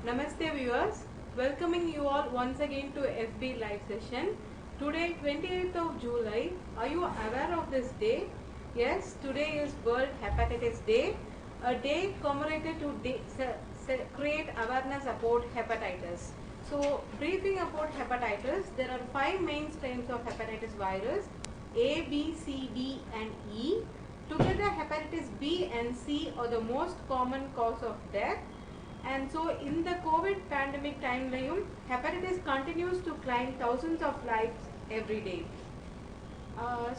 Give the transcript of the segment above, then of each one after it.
Namaste viewers, welcoming you all once again to FB live session. Today 28th of July, are you aware of this day? Yes, today is World Hepatitis Day, a day commemorated to create awareness about hepatitis. So briefing about hepatitis, there are 5 main strains of hepatitis virus, A, B, C, D and E. Together hepatitis B and C are the most common cause of death. And so in the COVID pandemic time, hepatitis continues to claim thousands of lives every day.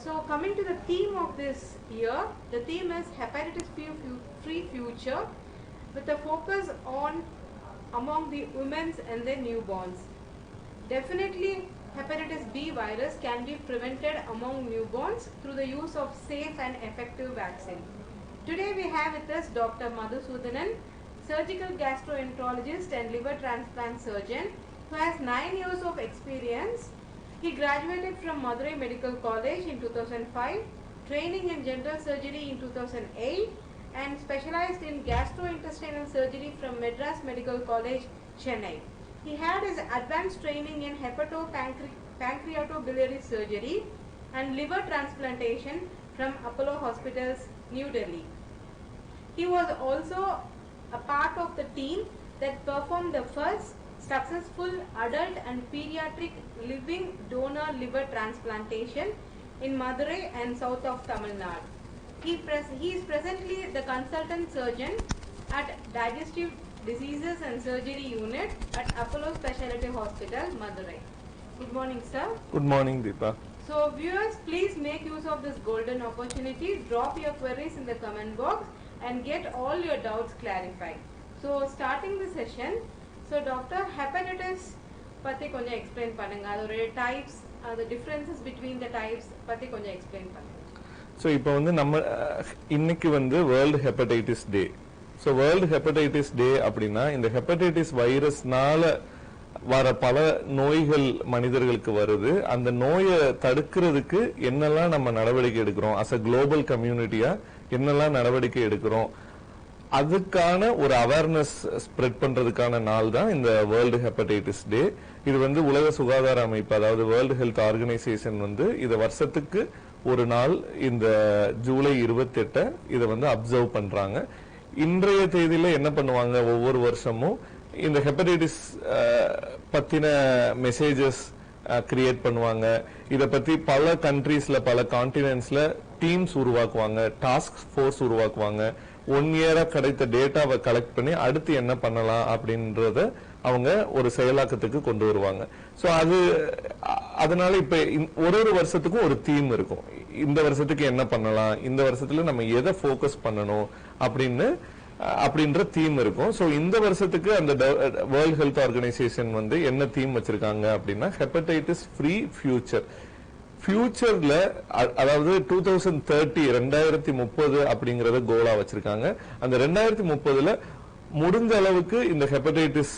So coming to the theme of this year, the theme is hepatitis free future with a focus on among the women and their newborns. Definitely hepatitis B virus can be prevented among newborns through the use of safe and effective vaccine. Today we have with us Dr. Madhusudanan, surgical gastroenterologist and liver transplant surgeon who has 9 years of experience. He graduated from Madurai Medical College in 2005, training in general surgery in 2008 and specialized in gastrointestinal surgery from Madras Medical College, Chennai. He had his advanced training in hepatopancreatobiliary surgery and liver transplantation from Apollo Hospitals, New Delhi. He was also a part of the team that performed the first successful adult and pediatric living donor liver transplantation in Madurai and south of Tamil Nadu. He is presently the consultant surgeon at Digestive Diseases and Surgery Unit at Apollo Specialty Hospital, Madurai. Good morning, sir. Good morning, Deepa. So, viewers, please make use of this golden opportunity. Drop your queries in the comment box and get all your doubts clarified. So, starting the session, so doctor, hepatitis பத்தி கொஞ்சம் explain பண்ணுங்க. அதோட types, the differences between the types பத்தி கொஞ்சம் explain பண்ணுங்க. So இப்போ வந்து நம்ம இன்னைக்கு வந்து World Hepatitis Day. So World Hepatitis Day அப்படினா இந்த ஹெப்படைட்டிஸ் வைரஸ்னால வர பல நோய்கள் மனிதர்களுக்கு வருது. அந்த நோயை தடுக்கிறதுக்கு என்னெல்லாம் நம்ம நடவடிக்கை எடுக்கிறோம் as a global community-ஆ என்னெல்லாம் நடவடிக்கை எடுக்கிறோம் அதுக்கான ஒரு அவேர்னஸ் ஸ்ப்ரெட் பண்றதுக்கான நாள் தான் இந்த வேர்ல்டு ஹெப்படைட்டிஸ் டே. இது வந்து உலக சுகாதார அமைப்பு அதாவது வேர்ல்டு ஹெல்த் ஆர்கனைசேஷன் வந்து இத வருஷத்துக்கு ஒரு நாள் இந்த ஜூலை 28 இத வந்து அப்சர்வ் பண்றாங்க. இன்றைய தேதியில என்ன பண்ணுவாங்க ஒவ்வொரு வருஷமும் இந்த ஹெப்படைட்டிஸ் பத்தின மெசேஜஸ் கிரியேட் பண்ணுவாங்க. இத பத்தி பல கண்ட்ரீஸ்ல பல கான்டினென்ட்ஸ்ல டீம்ஸ் உருவாக்குவாங்க, டாஸ்க் ஃபோர்ஸ் உருவாக்குவாங்க. 1 இயரா கிடைத்த டேட்டாவை கலெக்ட் பண்ணி அடுத்து என்ன பண்ணலாம் அப்படின்றத அவங்க ஒரு செயலாக்கத்துக்கு கொண்டு வருவாங்க. சோ அதனால இப்ப ஒரு வருஷத்துக்கும் ஒரு தீம் இருக்கும். இந்த வருஷத்துக்கு என்ன பண்ணலாம், இந்த வருஷத்துல நம்ம எதை ஃபோக்கஸ் பண்ணணும் அப்படின்ற தீம் இருக்கும். சோ இந்த வருஷத்துக்கு அந்த வேர்ல்ட் ஹெல்த் ஆர்கனைசேஷன் வந்து என்ன தீம் வச்சிருக்காங்க அப்படின்னா ஹெப்படைட்டிஸ் ஃப்ரீ ஃபியூச்சர். ஃபியூச்சர்ல அதாவது 2030 அப்படிங்கறத கோலா வச்சிருக்காங்க. அந்த 2030ல முடிஞ்ச அளவுக்கு இந்த ஹெப்படைட்டிஸ்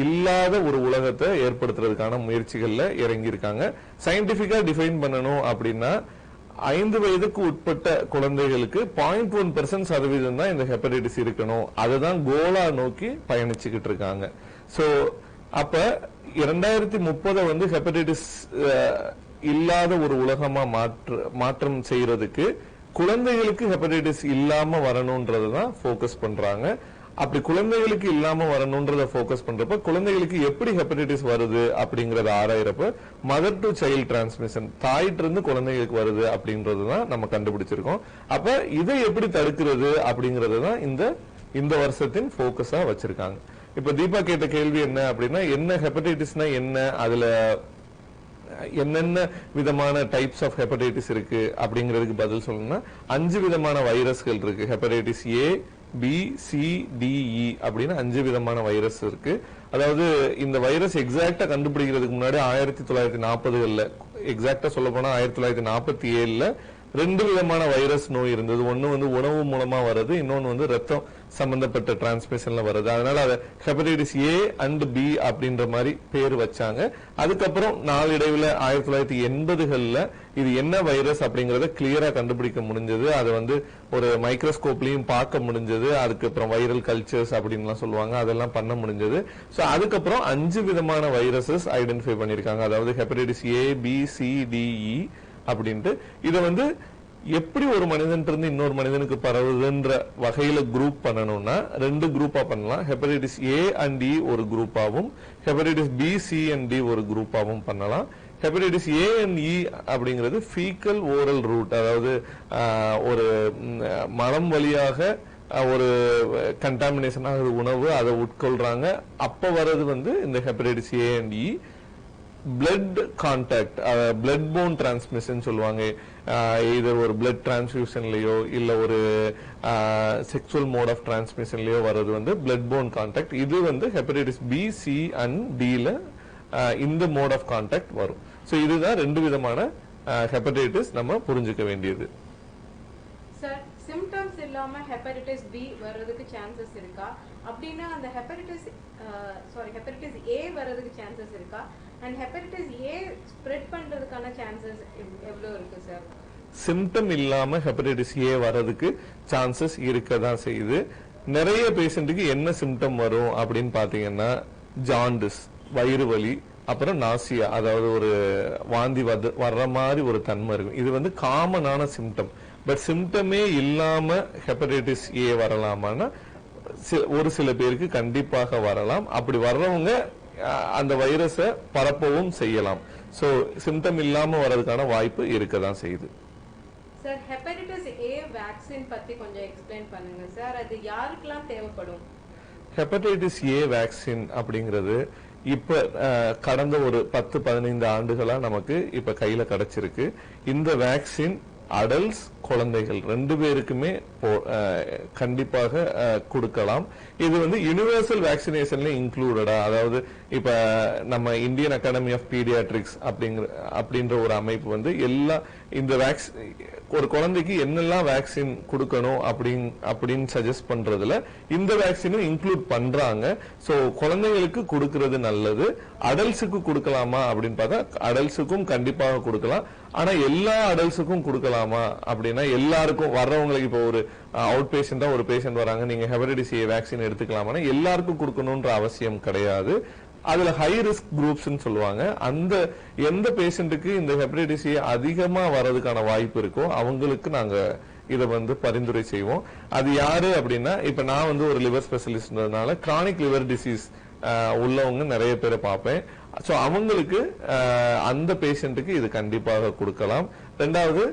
இல்லாத ஒரு உலகத்தை ஏற்படுத்துறதுக்கான முயற்சிகள்ல இறங்கி இருக்காங்க. சயின்டிபிக்கா டிஃபைன் பண்ணணும் அப்படின்னா 5 வயதுக்கு உட்பட்ட குழந்தைகளுக்கு 0.1% சதவீதம் தான் இந்த ஹெப்படைட்டிஸ் இருக்கணும். அதுதான் கோலா நோக்கி பயணிச்சுக்கிட்டு இருக்காங்க. சோ அப்ப 2030 வந்து ஹெப்படைட்டிஸ் இல்லாத ஒரு உலகமா மாற்றம் செய்யறதுக்கு குழந்தைகளுக்கு ஹெப்படைட்டிஸ் இல்லாம வரணும்ன்றதான் ஃபோக்கஸ் பண்றாங்க. அப்படி குழந்தைகளுக்கு இல்லாம வரணும்ன்றத ஃபோக்கஸ் பண்றப்ப குழந்தைகளுக்கு எப்படி ஹெப்படைட்டிஸ் வருது அப்படிங்கறத ஆராயறப்ப மதர் டு சைல்ட் டிரான்ஸ்மிஷன் தாயிட்ட இருந்து குழந்தைகளுக்கு வருது அப்படின்றதுதான் நம்ம கண்டுபிடிச்சிருக்கோம். அப்ப இதை எப்படி தடுக்கிறது அப்படிங்கறதுதான் இந்த வருஷத்தின் ஃபோக்கஸா வச்சிருக்காங்க. இப்ப தீபா கேட்ட கேள்வி என்ன அப்படின்னா என்ன ஹெப்படைட்டிஸ்னா என்ன, அதுல என்னென்ன விதமான டைப்ஸ் ஆஃப் ஹெப்படைட்டிஸ் இருக்கு அப்படிங்கிறதுக்கு பதில் சொல்லணும்னா 5 விதமான வைரஸ்கள் இருக்கு. Hepatitis A, B, C, D, E அப்படின்னு 5 விதமான வைரஸ் இருக்கு. அதாவது இந்த வைரஸ் எக்ஸாக்டா கண்டுபிடிக்கிறதுக்கு முன்னாடி 1940களில் எக்ஸாக்டா சொல்ல போனா 1947ல 2 விதமான வைரஸ் நோய் இருந்தது. ஒன்னு வந்து உணவு மூலமா வருது, இன்னொன்னு வந்து ரத்தம் சம்பந்தப்பட்ட டிரான்ஸ்மிஷன்ல வருது. அதனால அதை ஹெப்படைட்டிஸ் ஏ அண்ட் பி அப்படின்ற மாதிரி பேர் வச்சாங்க. அதுக்கப்புறம் நாளடைவில் 1980களில் இது என்ன வைரஸ் அப்படிங்கறத கிளியரா கண்டுபிடிக்க முடிஞ்சது. அது வந்து ஒரு மைக்ரோஸ்கோப்லயும் பார்க்க முடிஞ்சது. அதுக்கப்புறம் வைரல் கல்ச்சர்ஸ் அப்படின்லாம் சொல்லுவாங்க, அதெல்லாம் பண்ண முடிஞ்சது. ஸோ அதுக்கப்புறம் 5 விதமான வைரஸஸ் ஐடென்டிஃபை பண்ணியிருக்காங்க. அதாவது hepatitis A, B, C, D, E அப்படின்ட்டு. இதை வந்து எப்படி ஒரு மனிதன் இருந்து இன்னொரு மனிதனுக்கு பரவுதுன்ற வகையில குரூப் பண்ணணும்னா 2 குரூப்பா பண்ணலாம். ஹெப்படைட்டிஸ் ஏ அண்ட் இ ஒரு குரூப்பாவும், hepatitis B, C and D ஒரு குரூப்பாவும் பண்ணலாம். ஹெப்படைட்டிஸ் ஏ அண்ட் இ அப்படிங்கிறது ஃபீக்கல் ஓரல் ரூட், அதாவது ஒரு மலம் வழியாக ஒரு கண்டாமினேஷன் ஆகுது உணவு, அதை உட்கொள்றாங்க. அப்ப வர்றது வந்து இந்த hepatitis A and E. Blood contact, blood phone transmission சொல்லுவாங்க. இது ஒரு பிளட் டிரான்ஸ்ஃபியூஷன்லயோ இல்ல ஒரு செக்ஷுவல் மோட் ஆஃப் டிரான்ஸ்மிஷன்லயோ வர்றது வந்து பிளட் போன் கான்டாக்ட். இது வந்து ஹெப்படைட்டிஸ் பி, சி அண்ட் டில இந்த மோட் ஆஃப் கான்டாக்ட் வரும். ஸோ இதுதான் 2 விதமான ஹெப்படைட்டிஸ் நம்ம புரிஞ்சுக்க வேண்டியது. சார், சிம்டம்ஸ் இல்லாம ஹெப்படைட்டிஸ் பி வர்றதுக்கு சான்சஸ் இருக்கா? அப்படின்னா அந்த ஹெப்படைட்டிஸ் ஏ வர்றதுக்கு சான்சஸ் இருக்கா? அண்ட் ஹெப்படைட்டிஸ் ஏ ஸ்ப்ரெட் பண்றதுக்கான சான்சஸ் எவ்வளவு இருக்கு சார்? சிம்டம் இல்லாம ஹெப்படைட்டிஸ் ஏ வர்றதுக்கு சான்சஸ் இருக்கதான் செய்யுது. நிறைய பேஷண்ட்டுக்கு என்ன சிம்டம் வரும் அப்படின்னு பாத்தீங்கன்னா, ஜாண்டிஸ், வயிறு வலி, அப்புறம் நாசியா, அதாவது ஒரு வாந்தி வர்ற மாதிரி ஒரு தன்மை இருக்கும். இது வந்து காமனான சிம்டம். பட் சிம்டமே இல்லாம ஹெப்படைட்டிஸ் ஏ வரலாமான்னா ஒரு சில பேருக்கு கண்டிப்பாக வரலாம். அப்படி வர்றவங்க அந்த வைரஸை பரப்பவும் செய்யலாம். சோ சிம்டம் இல்லாம வர்றதுக்கான வாய்ப்பு இருக்கதான் செய்யுது. சார், ஹெப்படைட்டிஸ் ஏ வேக்சின் பத்தி கொஞ்சம் எக்ஸ்பிளைன் பண்ணுங்க சார். அது யாருக்கெல்லாம் தேவைப்படும்? ஹெப்படைட்டிஸ் ஏ வேக்சின் அப்படிங்கிறது இப்ப கடந்த ஒரு 10-15 ஆண்டுகளா நமக்கு இப்ப கையில கிடைச்சிருக்கு. இந்த வேக்சின் அடல்ட்ஸ், குழந்தைகள் 2 பேருக்குமே கண்டிப்பாக கொடுக்கலாம். இது வந்து யுனிவர்சல் வேக்சினேஷன்ல இன்க்ளூடடா, அதாவது இப்ப நம்ம இந்தியன் அகாடமி ஆஃப் பீடியாட்ரிக்ஸ் அப்படின்ற ஒரு அமைப்பு வந்து எல்லா இந்த ஒரு குழந்தைக்கு என்னெல்லாம் வேக்சின் கொடுக்கணும் அப்படின்னு சஜஸ்ட் பண்றதுல இந்த வேக்சினும் இன்க்ளூட் பண்றாங்க. சோ குழந்தைகளுக்கு கொடுக்கிறது நல்லது. அடல்ட்ஸுக்கு கொடுக்கலாமா அப்படின்னு பார்த்தா அடல்ட்ஸுக்கும் கண்டிப்பாக கொடுக்கலாம். ஆனா எல்லா அடல்ட்ஸுக்கும் கொடுக்கலாமா அப்படின்னா, எல்லாருக்கும் வர்றவங்களுக்கு இப்போ ஒரு அவுட் பேஷண்டா ஒரு பேஷண்ட் வராங்க, நீங்க ஹெப்படைட்டிஸ் ஏ வேக்சின் எடுத்துக்கலாமா, எல்லாருக்கும் கொடுக்கணும்ன்ற அவசியம் கிடையாது. அதுல ஹை ரிஸ்க் குரூப்ஸ் சொல்லுவாங்க. அந்த எந்த பேஷண்ட்டுக்கு இந்த ஹெப்படைட்டிஸ் ஏ அதிகமா வர்றதுக்கான வாய்ப்பு இருக்கோ அவங்களுக்கு நாங்க இதை வந்து பரிந்துரை செய்வோம். அது யாரு அப்படின்னா, இப்ப நான் வந்து ஒரு லிவர் ஸ்பெஷலிஸ்ட்னால கிரானிக் லிவர் டிசீஸ் உள்ளவங்க நிறைய பேரை பார்ப்பேன். சோ அவங்களுக்கு அந்த பேஷண்ட்டுக்கு இது கண்டிப்பாக கொடுக்கலாம். ரெண்டாவது,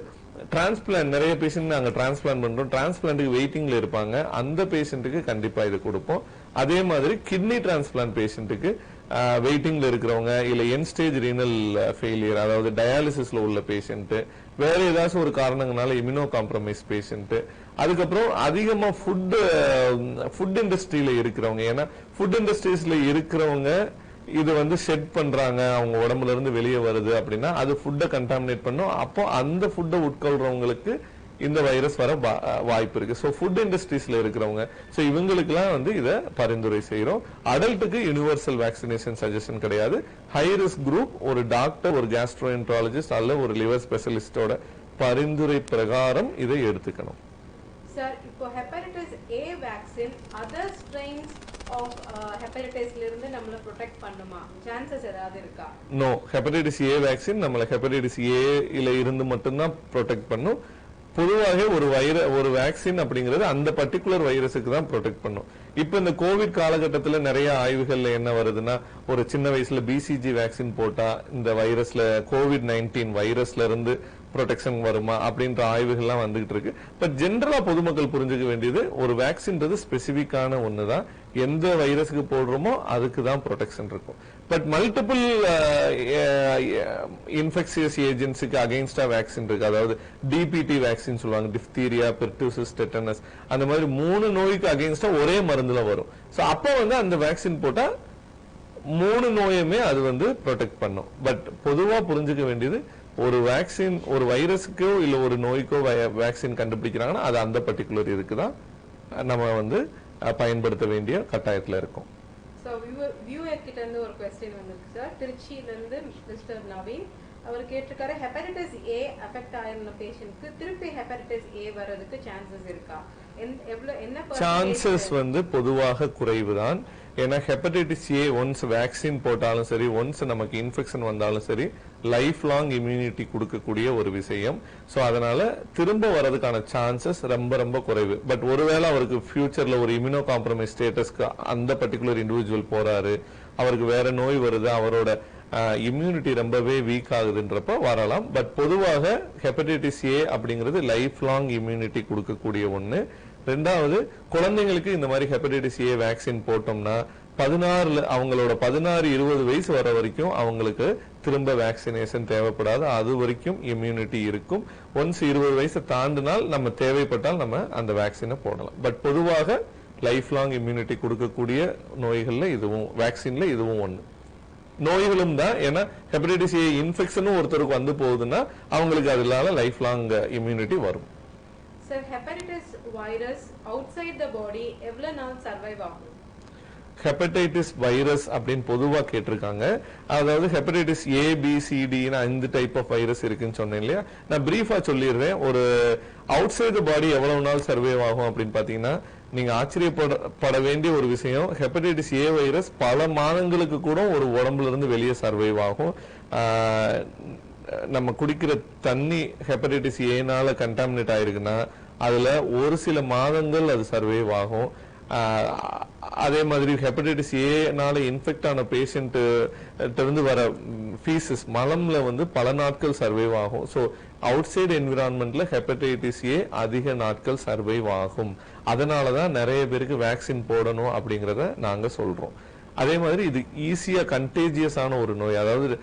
டிரான்ஸ்பிளான்ட், நிறைய பேஷண்ட் நாங்க டிரான்ஸ்பிளான்ட் பண்றோம், டிரான்ஸ்பிளான்ட்டுக்கு வெயிட்டிங்ல இருப்பாங்க, அந்த பேஷண்ட்டுக்கு கண்டிப்பா இது கொடுப்போம். அதே மாதிரி கிட்னி டிரான்ஸ்பிளான்ட் பேஷண்ட்டுக்கு வெயிட்டிங்ல இருக்கிறவங்க, இல்ல என் ஸ்டேஜ் ரீனல் ஃபெயிலியர், அதாவது டயாலிசிஸ்ல உள்ள பேஷண்ட், வேற ஏதாச்சும் ஒரு காரணங்களால இம்யூனோ காம்ப்ரமைஸ் பேஷண்ட், அதுக்கப்புறம் அதிகமா ஃபுட் இண்டஸ்ட்ரியில இருக்கிறவங்க. ஏன்னா ஃபுட் இண்டஸ்ட்ரீஸ்ல இருக்கிறவங்க இது வந்து ஷெட் பண்றாங்க, அவங்க உடம்புல இருந்து வெளியே வருது அப்படின்னா அது ஃபுட்டை கண்டாமினேட் பண்ணும். அப்போ அந்த ஃபுட்டை உட்கொள்றவங்களுக்கு இந்த வைரஸ் வர வாய்ப்பு இருக்கு. சோ ஃபுட் இண்டஸ்ட்ரீஸ்ல இருக்கிறவங்க, சோ இவங்களுக்கு எல்லாம் வந்து இதை பரிந்துரை செய்யறோம். அடல்ட்டுக்கு யுனிவர்சல் வேக்சினேஷன் சஜஷன் கிடையாது. ஹை ரிஸ்க் குரூப் ஒரு டாக்டர், ஒரு கேஸ்ட்ரோஎன்ட்ராலஜிஸ்ட் அல்ல ஒரு லிவர் ஸ்பெஷலிஸ்டோட பரிந்துரை பிரகாரம் இதை எடுத்துக்கணும். சார், இப்போ hepatitis A vaccine other strains of ஹெப்படைட்டிஸ்ல இருந்து நம்மள ப்ரொடெக்ட் பண்ணுமா? சான்சஸ் ஏதாவது இருக்கா? நோ, ஹெப்படைட்டிஸ் ஏ வேக்சின் நம்மள ஹெப்படைட்டிஸ் ஏ ல இருந்து மட்டும்தான் ப்ரொடெக்ட் பண்ணும். பொதுவாக ஒரு வேக்சின் அப்படிங்கிறது அந்த பர்டிகுலர் வைரஸுக்கு தான் ப்ரொடெக்ட் பண்ணும். இப்ப இந்த கோவிட் காலகட்டத்துல நிறைய ஆய்வுகள்ல என்ன வருதுன்னா, ஒரு சின்ன வயசுல பிசிஜி வேக்சின் போட்டா இந்த வைரஸ்ல COVID-19 வைரஸ்ல இருந்து ப்ரொடெக்ஷன் வருமா அப்படின்ற ஆய்வுகள்லாம் வந்துகிட்டு இருக்கு. பட் ஜென்ரலா பொதுமக்கள் புரிஞ்சுக்க வேண்டியது, ஒரு வேக்சின்றது ஸ்பெசிபிக்கான ஒண்ணுதான். எந்த வைரஸுக்கு போடுறோமோ அதுக்கு தான் ப்ரொடெக்ஷன் இருக்கும். பட் மல்டிபிள் இன்ஃபெக்ஷியஸ் ஏஜென்ட்ஸுக்கு அகைன்ஸ்டா வேக்சின் இருக்கு. அதாவது டிபிடி வேக்சின் சொல்லுவாங்க, டிப்தீரியா, பெர்டூசிஸ், டெட்டனஸ், அந்த மாதிரி 3 நோய்க்கு அகைன்ஸ்டா ஒரே மருந்துல வரும். சோ அப்போ வந்து அந்த வேக்சின் போட்டா 3 நோயுமே அது வந்து ப்ரொடெக்ட் பண்ணும். பட் பொதுவா புரிஞ்சுக்க வேண்டியது, ஒரு வேக்சின் ஒரு வைரஸுக்கோ இல்ல ஒரு நோய்க்கோ வேக்சின் கண்டுபிடிக்கிறாங்கன்னா அது அந்த பர்டிகுலர் இதுக்கு தான் நம்ம வந்து பயன்படுத்த வேண்டிய கட்டாயத்துல இருக்கும். சோ வியூவர் கிட்ட இருந்து ஒரு क्वेश्चन வந்திருக்கு சார். திருச்சியில இருந்து மிஸ்டர் நவீன், அவர் கேட்டிருக்காரு ஹெப்படைட்டிஸ் ஏ அஃபெக்ட் ஆயிருந்த பேஷண்ட்க்கு திருப்பி ஹெப்படைட்டிஸ் ஏ வரதுக்கு சான்சஸ் இருக்கா? என்ன சான்சஸ் வந்து பொதுவாக குறைவுதான். ஏன்னா ஹெப்படைட்டிஸ் ஏ ஒன்ஸ் வேக்சின் போட்டாலும் சரி, ஒன்ஸ் நமக்கு இன்ஃபெக்ஷன் வந்தாலும் சரி, லைஃப் லாங் இம்யூனிட்டி கொடுக்கக்கூடிய ஒரு விஷயம். ஸோ அதனால திரும்ப வர்றதுக்கான சான்சஸ் ரொம்ப ரொம்ப குறைவு. பட் ஒருவேளை அவருக்கு ஃபியூச்சர்ல ஒரு இம்யூனோ காம்ப்ரமைஸ் ஸ்டேட்டஸ்க்கு அந்த பர்டிகுலர் இண்டிவிஜுவல் போறாரு, அவருக்கு வேற நோய் வருது, அவரோட இம்யூனிட்டி ரொம்பவே வீக் ஆகுதுன்றப்ப வரலாம். பட் பொதுவாக ஹெப்படைட்டிஸ் ஏ அப்படிங்கிறது லைஃப் லாங் இம்யூனிட்டி கொடுக்கக்கூடிய ஒண்ணு. ரெண்டாவது, குழந்தைங்களுக்கு இந்த மாதிரி ஹெப்படைட்டிஸ் ஏ வேக்சின் போட்டோம்னா 16 அவங்களோட 16-20 வயசு வர வரைக்கும் அவங்களுக்கு திரும்ப வேக்சினேஷன் தேவைப்படாது. அது வரைக்கும் இம்யூனிட்டி இருக்கும். ஒன்ஸ் 20 வயசை தாண்டினால் நம்ம தேவைப்பட்டால் நம்ம அந்த வேக்சினை போடலாம். பட் பொதுவாக லைஃப் லாங் இம்யூனிட்டி கொடுக்கக்கூடிய நோய்கள்ல இதுவும், வேக்சின்ல இதுவும் ஒண்ணு. நோய்களும் தான். ஏன்னா ஹெப்படைட்டிஸ் ஏ இன்ஃபெக்ஷனும் ஒருத்தருக்கு வந்து போகுதுன்னா அவங்களுக்கு அதனால லைஃப் லாங் இம்யூனிட்டி வரும். Sir, hepatitis virus outside the body எவ்வளவு நாள் சர்வைவ் ஆகும்? ஹெப்படைட்டிஸ் வைரஸ் அப்படின்னு பொதுவா கேட்டிருக்காங்க. அதாவது hepatitis A B C D இந்த டைப் ஆஃப் வைரஸ் இருக்குன்னு சொன்னேன் இல்லையா, நான் பிரீஃபா சொல்லிடுறேன். ஒரு அவுட் சைட் த பாடி எவ்வளவு நாள் சர்வைவ் ஆகும் அப்படின்னு பாத்தீங்கன்னா, நீங்க ஆச்சரியப்பட வேண்டிய ஒரு விஷயம், ஹெப்படைட்டிஸ் ஏ வைரஸ் பல மாதங்களுக்கு கூட ஒரு உடம்புல இருந்து வெளியே சர்வைவ் ஆகும். நம்ம குடிக்கிற தண்ணி ஹெப்படைட்டிஸ் ஏனால கண்டாமினேட் ஆயிருக்குன்னா அதுல ஒரு சில மாதங்கள் அது சர்வைவ் ஆகும். அதே மாதிரி ஹெப்படைட்டிஸ் ஏனால இன்ஃபெக்ட் ஆன பேஷண்ட் இருந்து வர ஃபீசஸ் மலம்ல வந்து பல நாட்கள் சர்வைவ் ஆகும். ஸோ அவுட் சைடு என்விரான்மெண்ட்ல ஹெப்படைட்டிஸ் ஏ அதிக நாட்கள் சர்வைவ் ஆகும். அதனாலதான் நிறைய பேருக்கு வேக்சின் போடணும் அப்படிங்கறத நாங்க சொல்றோம். அதே மாதிரி இது ஈஸியா கண்டேஜியஸ் ஆன ஒரு நோய். அதாவது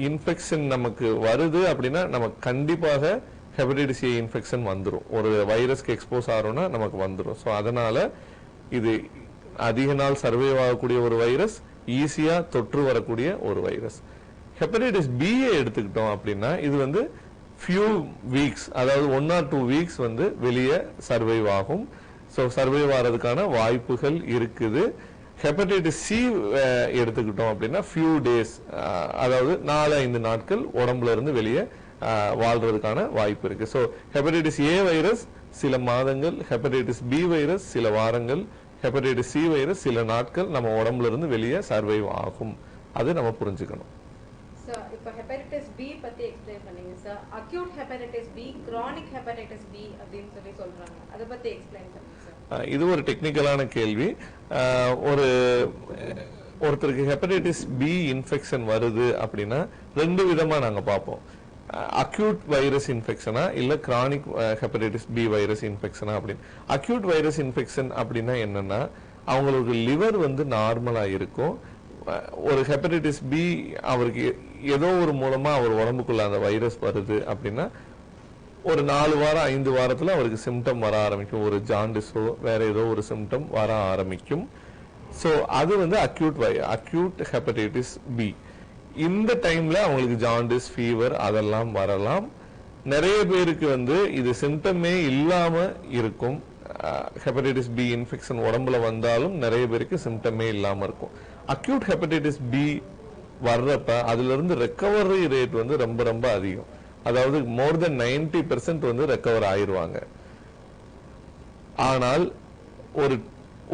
இன்ஃபெக்ஷன் நமக்கு வருது அப்படின்னா நமக்கு கண்டிப்பாக ஹெப்படைட்டிஸ் ஏ இன்ஃபெக்ஷன் வந்துடும். ஒரு வைரஸ்க்கு எக்ஸ்போஸ் ஆகிறோம்னா நமக்கு வந்துடும். ஸோ அதனால இது அதிக நாள் சர்வைவ் ஆகக்கூடிய ஒரு வைரஸ், ஈஸியா தொற்று வரக்கூடிய ஒரு வைரஸ். ஹெப்படைட்டிஸ் பி எடுத்துக்கிட்டோம் அப்படின்னா இது வந்து ஃபியூ வீக்ஸ், அதாவது 1 or 2 வீக்ஸ் வந்து வெளியே சர்வைவ் ஆகும். ஸோ சர்வைவ் ஆகிறதுக்கான வாய்ப்புகள் இருக்குது. ஹெப்படைட்டிஸ் சி எடுத்துக்கிட்டோம் அப்படின்னா ஃபியூ டேஸ், அதாவது 4-5 நாட்கள் உடம்புல இருந்து வெளியே வாழ்றதுக்கான வாய்ப்பு இருக்கு. ஸோ ஹெப்படைட்டிஸ் ஏ வைரஸ் சில மாதங்கள், ஹெப்படைட்டிஸ் பி வைரஸ் சில வாரங்கள், ஹெப்படைட்டிஸ் சி வைரஸ் சில நாட்கள் நம்ம உடம்புல இருந்து வெளியே சர்வைவ் ஆகும். அது நம்ம புரிஞ்சுக்கணும். சார், இப்போ ஹெப்படைட்டிஸ் பி பத்தி எக்ஸ்பிளைன் பண்ணீங்க சார். Acute hepatitis B, chronic hepatitis B அப்படின்னு சொல்றாங்க. அதை பத்தி எக்ஸ்பிளைன் பண்ணுங்க சார். இது ஒரு டெக்னிக்கலான கேள்வி. ஒருத்தருக்கு ஹெப்படைட்டிஸ் பி இன்ஃபெக்ஷன் வருது அப்படின்னா 2 விதமா நாங்க பார்ப்போம். அக்யூட் வைரஸ் இன்ஃபெக்ஷனா இல்ல கிரானிக் ஹெப்படைட்டிஸ் பி வைரஸ் இன்ஃபெக்ஷனா அப்படின்னு. அக்யூட் வைரஸ் இன்ஃபெக்ஷன் அப்படின்னா என்னன்னா, அவங்களுக்கு லிவர் வந்து நார்மலா இருக்கும். ஒரு ஹெப்படைட்டிஸ் பி அவருக்கு ஏதோ ஒரு மூலமா அவர் உடம்புக்குள்ள அந்த வைரஸ் வருது அப்படின்னா ஒரு 4 வாரம் 5 வாரத்துல அவருக்கு சிம்டம் வர ஆரம்பிக்கும். ஒரு ஜாண்டிஸோ வேற ஏதோ ஒரு சிம்டம் வர ஆரம்பிக்கும். ஸோ அது வந்து அக்யூட் ஹெப்படைட்டிஸ் பி. இந்த டைம்ல அவங்களுக்கு ஜாண்டிஸ், ஃபீவர் அதெல்லாம் வரலாம். நிறைய பேருக்கு வந்து இது சிம்டமே இல்லாம இருக்கும். ஹெப்படைட்டிஸ் பி இன்ஃபெக்ஷன் உடம்புல வந்தாலும் நிறைய பேருக்கு சிம்டமே இல்லாம இருக்கும். அக்யூட் ஹெப்படைட்டிஸ் பி வர்றப்ப அதுல இருந்து ரெக்கவரி ரேட் வந்து ரொம்ப ரொம்ப அதிகம். அதாவது மோர் தென் 90% வந்து ரெக்கவர் ஆயிருவாங்க. ஆனால்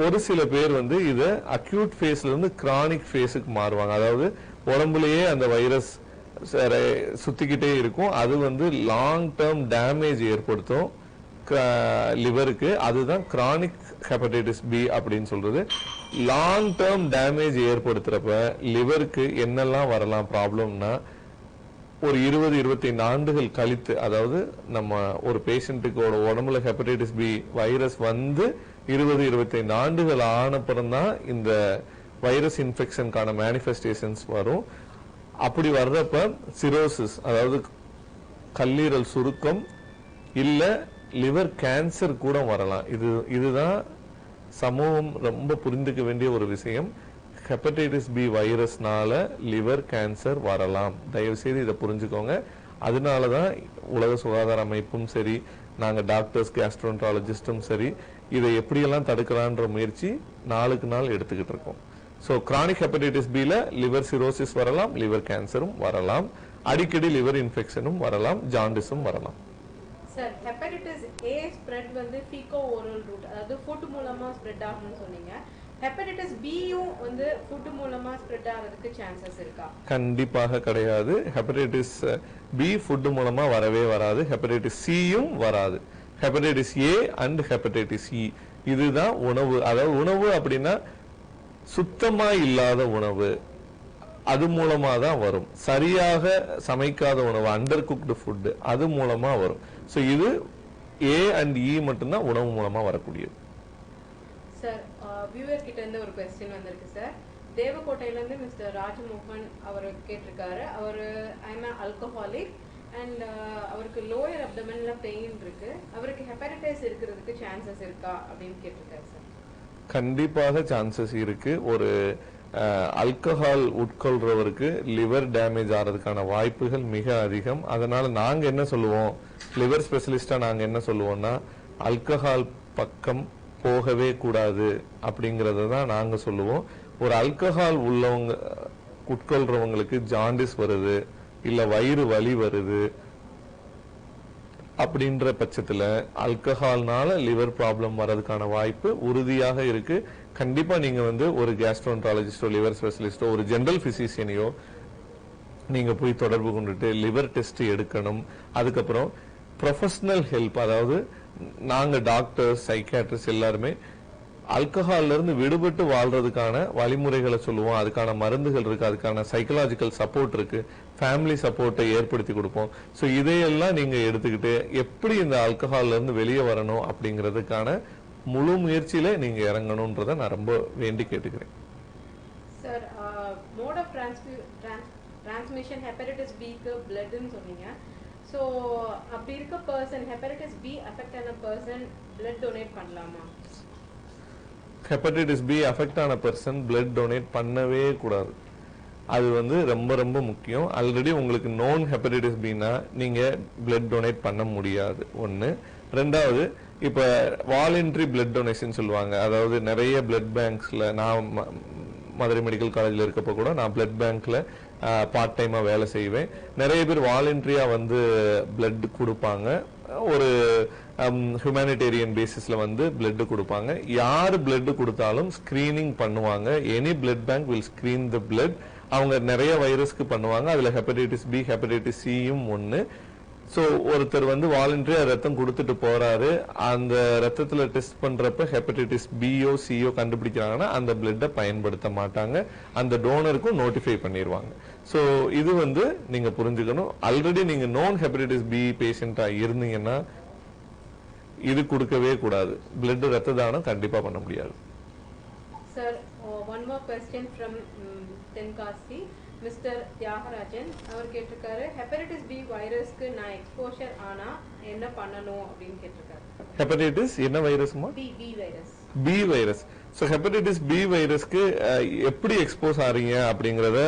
ஒரு சில பேர் வந்து இத அக்யூட் ஃபேஸ்ல இருந்து கிரானிக் ஃபேஸுக்கு மாறுவாங்க. அதாவது உடம்புலயே அந்த வைரஸ் சுத்திக்கிட்டே இருக்கும். அது வந்து லாங் டேர்ம் டேமேஜ் ஏற்படுத்தும் லிவருக்கு. அதுதான் கிரானிக் ஹெப்படைட்டிஸ் பி அப்படின்னு சொல்றது. லாங் டேர்ம் டேமேஜ் ஏற்படுத்துறப்ப லிவருக்கு என்னெல்லாம் வரலாம் ப்ராப்ளம்னா, ஒரு 20-25 ஆண்டுகள் கழித்து, அதாவது நம்ம ஒரு பேஷண்ட்டுக்கு உடம்புல ஹெப்படைட்டிஸ் பி வைரஸ் வந்து 20-25 ஆண்டுகள் ஆனப்புறம் தான் இந்த வைரஸ் இன்ஃபெக்ஷனுக்கான மேனிஃபெஸ்டேஷன்ஸ் வரும். அப்படி வர்றப்ப சிரோசிஸ், அதாவது கல்லீரல் சுருக்கம் இல்ல லிவர் கேன்சர் கூட வரலாம். இதுதான் சமூகம் ரொம்ப புரிந்துக்க வேண்டிய ஒரு விஷயம். ஹெப்படைட்டிஸ் பி வைரஸ்னால லிவர் கேன்சர் வரலாம். தயவு செய்து இதை புரிஞ்சுக்கோங்க. அதனாலதான் உலக சுகாதார அமைப்பும் சரி, நாங்க டாக்டர்ஸ், கேஸ்ட்ரோன்ட்ராலஜிஸ்டும் சரி, இதை எப்படியெல்லாம் தடுக்கலான்ற முயற்சி நாளுக்கு நாள் எடுத்துக்கிட்டு இருக்கோம். ஸோ கிரானிக் ஹெப்படைட்டிஸ் பில லிவர் சிரோசிஸ் வரலாம், லிவர் கேன்சரும் வரலாம். அடிக்கடி லிவர் இன்ஃபெக்ஷனும் வரலாம், ஜாண்டிஸும் வரலாம். சார், ஹெப்படைட்டிஸ் ஏ ஸ்ப்ரெட் வந்து ஃபீகோ ஓரல் ரூட், அதாவது ஃபுட் மூலமா ஸ்ப்ரெட் ஆகும்னு சொன்னீங்க. ஹெப்படைட்டிஸ் பியும் வந்து ஃபுட் மூலமா ஸ்ப்ரெட் ஆகிறதுக்கு சான்சஸ் இருக்கா? கண்டிப்பாக கிடையாது. ஹெப்படைட்டிஸ் பி ஃபுட் மூலமா வரவே வராது. ஹெப்படைட்டிஸ் சியும் வராது. ஹெப்படைட்டிஸ் ஏ அண்ட் ஹெப்படைட்டிஸ் இ இதுதான் உணவு. அதாவது உணவு அப்படின்னா சுத்தமா இல்லாத உணவு, அது மூலமா தான் வரும். சரியாக சமைக்காத உணவு, அண்டர் குக்டு ஃபுட், அது மூலமா வரும். சோ இது ஏ அண்ட் இ மட்டும்தான் உணவு மூலமா வரக்கூடியது. சார், வியூவர் கிட்ட இருந்து ஒரு क्वेश्चन வந்திருக்கு சார். தேவகோட்டையில இருந்து மிஸ்டர் ராஜமோகன் அவர் கேட்டிருக்காரு. அவர் ஐ அம் ஆல்கஹாலிக் அண்ட் அவருக்கு லோயர் அப்டமன்ல பெயின் இருக்கு. அவருக்கு ஹெப்படைட்டிஸ் இருக்கிறதுக்கு சான்சஸ் இருக்கா அப்படின்னு கேட்டிருக்காரு சார். கண்டிப்பாக சான்சஸ் இருக்கு. ஒரு ஆல்கஹால் உட்கொள்றவருக்கு லிவர் டேமேஜ் ஆகிறதுக்கான வாய்ப்புகள் மிக அதிகம். அதனால நாங்க என்ன சொல்லுவோம், லிவர் ஸ்பெஷலிஸ்டா நாங்க என்ன சொல்லுவோம்னா, ஆல்கஹால் பக்கம் போகவே கூடாது அப்படிங்கறத தான் நாங்க சொல்லுவோம். ஒரு ஆல்கஹால் உள்ளவங்க உட்கொள்றவங்களுக்கு ஜாண்டிஸ் வருது, இல்ல வயிறு வலி வருது அப்படின்ற பட்சத்துல ஆல்கஹால்னால லிவர் ப்ராப்ளம் வர்றதுக்கான வாய்ப்பு உறுதியாக இருக்கு. கண்டிப்பா நீங்க வந்து ஒரு கேஸ்ட்ரோன்ட்ராலஜிஸ்டோ, லிவர் ஸ்பெஷலிஸ்டோ, ஒரு ஜெனரல் பிசிசியனையோ நீங்க போய் தொடர்பு கொண்டுட்டு லிவர் டெஸ்ட் எடுக்கணும். அதுக்கப்புறம் ப்ரொஃபஷனல் ஹெல்ப், அதாவது நாங்க டாக்டர்ஸ், சைக்காட்ரிஸ்ட் எல்லாருமே ஆல்கஹால்ல இருந்து விடுபட்டு வாழ்றதுக்கான வழிமுறைகளை சொல்லுவோம். அதுக்கான மருந்துகள் இருக்கு, அதுக்கான சைக்கலாஜிக்கல் சப்போர்ட் இருக்கு, ஃபேமிலி சப்போர்ட்டை ஏற்படுத்தி கொடுப்போம். ஸோ இதையெல்லாம் நீங்க எடுத்துக்கிட்டு எப்படி இந்த ஆல்கஹால்ல இருந்து வெளியே வரணும் அப்படிங்கிறதுக்கான முழு முயற்சியில நீங்க இறங்கணும்ன்றத நான் ரொம்ப வேண்டி கேட்டுக்கிறேன். Sir, mode of transmission hepatitis பிக்கு பிளட்னு சொன்னீங்க. ஸோ அப்படி இருக்க பர்சன், ஹெப்படைட்டிஸ் பி அஃபெக்ட் ஆன பர்சன் பிளட் டொனேட் பண்ணலாமா? ஹெப்படைட்டிஸ் பி அஃபெக்ட் ஆன பர்சன் பிளட் டொனேட் பண்ணவே கூடாது. அது வந்து ரொம்ப ரொம்ப முக்கியம். ஆல்ரெடி உங்களுக்கு நோன் ஹெப்படைட்டிஸ் பின்னா நீங்க பிளட் டொனேட் பண்ண முடியாது. ஒன்னு. ரெண்டாவது, இப்ப வாலண்டரி பிளட் டொனேஷன் சொல்லுவாங்க. அதாவது நிறைய பிளட் பேங்க்ஸ்ல, நான் மதுரை மெடிக்கல் காலேஜ்ல இருக்கப்போ கூட நான் பிளட் பேங்க்ல பார்ட் டைமா வேலை செய்வேன். நிறைய பேர் வாலண்டரியா வந்து பிளட் கொடுப்பாங்க. ஒரு ஹியூமனிடேரியன் பேசிஸ்ல வந்து பிளட் கொடுப்பாங்க. யாரு பிளட் கொடுத்தாலும் ஸ்கிரீனிங் பண்ணுவாங்க. Any blood bank will screen the blood. அவங்க நிறைய வைரஸ்க்கு பண்ணுவாங்க. அதுல ஹெப்படைட்டிஸ் பி, ஹெப்படைட்டிஸ் சியும் ஒன்னு. சோ ஒருத்தர் வந்து வாலண்டரியா ரத்தம் கொடுத்துட்டு போறாரு, அந்த ரத்தத்துல டெஸ்ட் பண்றப்ப ஹெப்படைட்டிஸ் பியோ சியோ கண்டுபிடிக்கிறாங்கன்னா அந்த பிளட்டை பயன்படுத்த மாட்டாங்க. அந்த டோனருக்கும் நோட்டிஃபை பண்ணிடுவாங்க. சோ இது வந்து நீங்க புரிஞ்சுக்கணும். ஆல்ரெடி நீங்க நோன் ஹெப்படைட்டிஸ் பி பேஷண்டா இருந்தீங்கன்னா இது கொடுக்கவே கூடாது. பிளட் ரத்த தானம் கண்டிப்பா பண்ண முடியாது. Sir, one more question from Tenkasi. Mister Thiyagarajan அவர் கேட்டிருக்காரு, ஹெப்படைட்டிஸ் பி வைரஸ்க்கு நான் எக்ஸ்போஷர் ஆனா என்ன பண்ணணும் அப்படின்னு கேட்டிருக்காரு. ஹெப்படைட்டிஸ் என்ன வைரஸ்மா? B virus. B virus. So hepatitis B வைரஸ்க்கு எப்படி எக்ஸ்போஸ் ஆறீங்க அப்படிங்கறத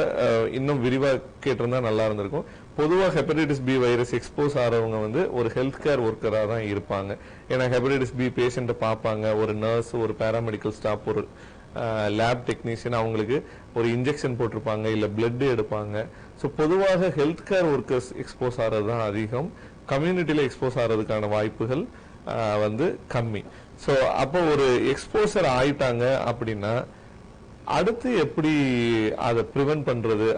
இன்னும் விரிவா கேட்டிருந்தா நல்லா இருந்திருக்கும். பொதுவா ஹெப்படைட்டிஸ் பி வைரஸ் எக்ஸ்போஸ் ஆறவங்க வந்து ஒரு ஹெல்த் கேர் ஒர்க்கரா தான் இருப்பாங்க. ஏன்னா ஹெப்படைட்டிஸ் பி பேஷண்ட்டை பார்ப்பாங்க. ஒரு நர்ஸ், ஒரு பாராமெடிக்கல் ஸ்டாஃப், ஒரு லேப் டெக்னீஷியன் அவங்களுக்கு ஒரு இன்ஜெக்ஷன் போட்டிருப்பாங்க, இல்ல பிளட் எடுப்பாங்க. ஸோ பொதுவாக ஹெல்த் கேர் ஒர்க்கர்ஸ் எக்ஸ்போஸ் ஆகிறது தான் அதிகம். கம்யூனிட்டியில எக்ஸ்போஸ் ஆகிறதுக்கான வாய்ப்புகள் வந்து கம்மி. ஸோ அப்போ ஒரு எக்ஸ்போசர் ஆயிட்டாங்க அப்படின்னா அடுத்து எப்படி அதை ப்ரிவென்ட் பண்றது,